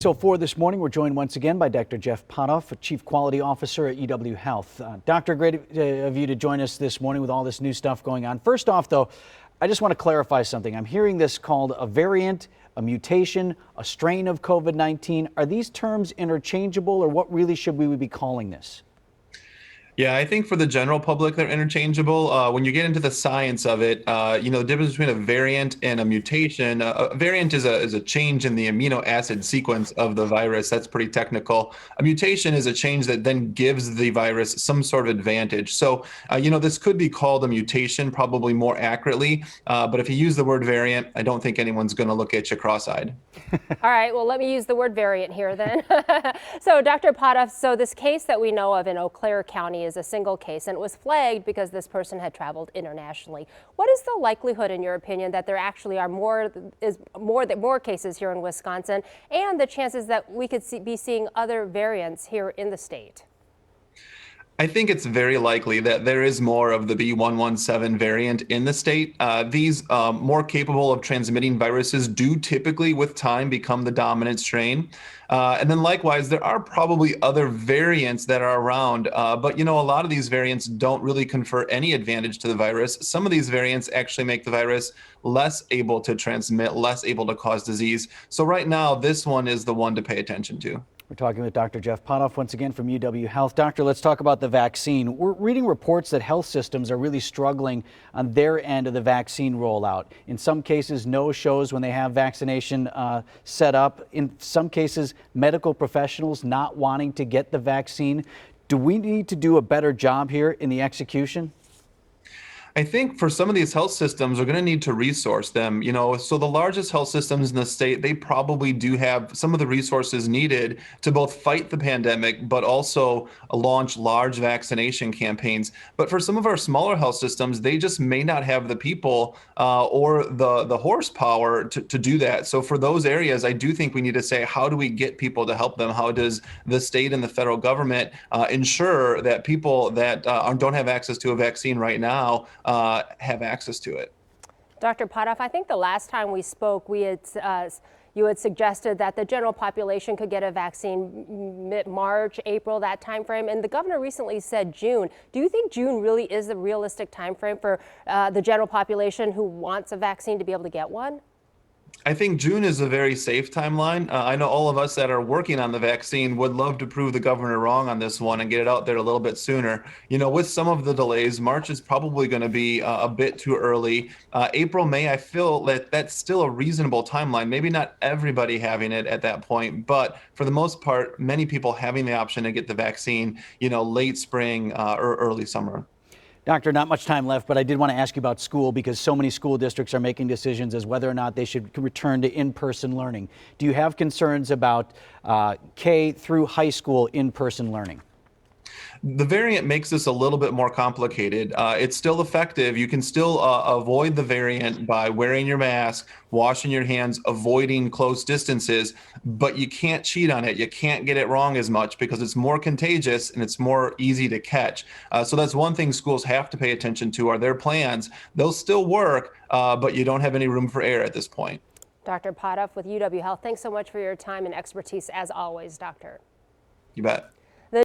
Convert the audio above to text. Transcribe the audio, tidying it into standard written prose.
So for this morning, we're joined once again by Dr. Jeff Pothof, Chief Quality Officer at UW Health. Doctor, great of you to join us this morning with all this new stuff going on. First off, though, I just want to clarify something. I'm hearing this called a variant, a mutation, a strain of COVID-19. Are these terms interchangeable, or what really should we be calling this? Yeah, I think for the general public, they're interchangeable. When you get into the science of it, the difference between a variant and a mutation. A variant is a change in the amino acid sequence of the virus. That's pretty technical. A mutation is a change that then gives the virus some sort of advantage. So, this could be called a mutation, probably more accurately. But if you use the word variant, I don't think anyone's going to look at you cross-eyed. All right, well, let me use the word variant here then. So, Dr. Pothof, so this case that we know of in Eau Claire County is a single case, and it was flagged because this person had traveled internationally. What is the likelihood, in your opinion, that there actually are more cases here in Wisconsin, and the chances that we could be seeing other variants here in the state? I think it's very likely that there is more of the B117 variant in the state. These more capable of transmitting viruses do typically, with time, become the dominant strain. And then likewise, there are probably other variants that are around, but a lot of these variants don't really confer any advantage to the virus. Some of these variants actually make the virus less able to transmit, less able to cause disease. So right now, this one is the one to pay attention to. We're talking with Dr. Jeff Pothof once again from UW Health. Doctor, let's talk about the vaccine. We're reading reports that health systems are really struggling on their end of the vaccine rollout. In some cases, no shows when they have vaccination set up. In some cases, medical professionals not wanting to get the vaccine. Do we need to do a better job here in the execution? I think for some of these health systems, we're going to need to resource them. So the largest health systems in the state, they probably do have some of the resources needed to both fight the pandemic, but also launch large vaccination campaigns. But for some of our smaller health systems, they just may not have the people or the horsepower to do that. So for those areas, I do think we need to say, how do we get people to help them? How does the state and the federal government ensure that people that don't have access to a vaccine right now have access to it? Dr. Pothof, I think the last time we spoke, you had suggested that the general population could get a vaccine mid-March, April, that time frame, and the governor recently said June. Do you think June really is the realistic time frame for the general population who wants a vaccine to be able to get one? I think June is a very safe timeline. I know all of us that are working on the vaccine would love to prove the governor wrong on this one and get it out there a little bit sooner. With some of the delays, March is probably going to be a bit too early. April, May, I feel that that's still a reasonable timeline. Maybe not everybody having it at that point, but for the most part, many people having the option to get the vaccine, late spring or early summer. Doctor, not much time left, but I did want to ask you about school because so many school districts are making decisions as whether or not they should return to in-person learning. Do you have concerns about K through high school in-person learning? The variant makes this a little bit more complicated. It's still effective. You can still avoid the variant by wearing your mask, washing your hands, avoiding close distances, but you can't cheat on it. You can't get it wrong as much because it's more contagious and it's more easy to catch. So that's one thing schools have to pay attention to are their plans. They'll still work, but you don't have any room for error at this point. Dr. Pothof with UW Health, thanks so much for your time and expertise as always, Doctor. You bet.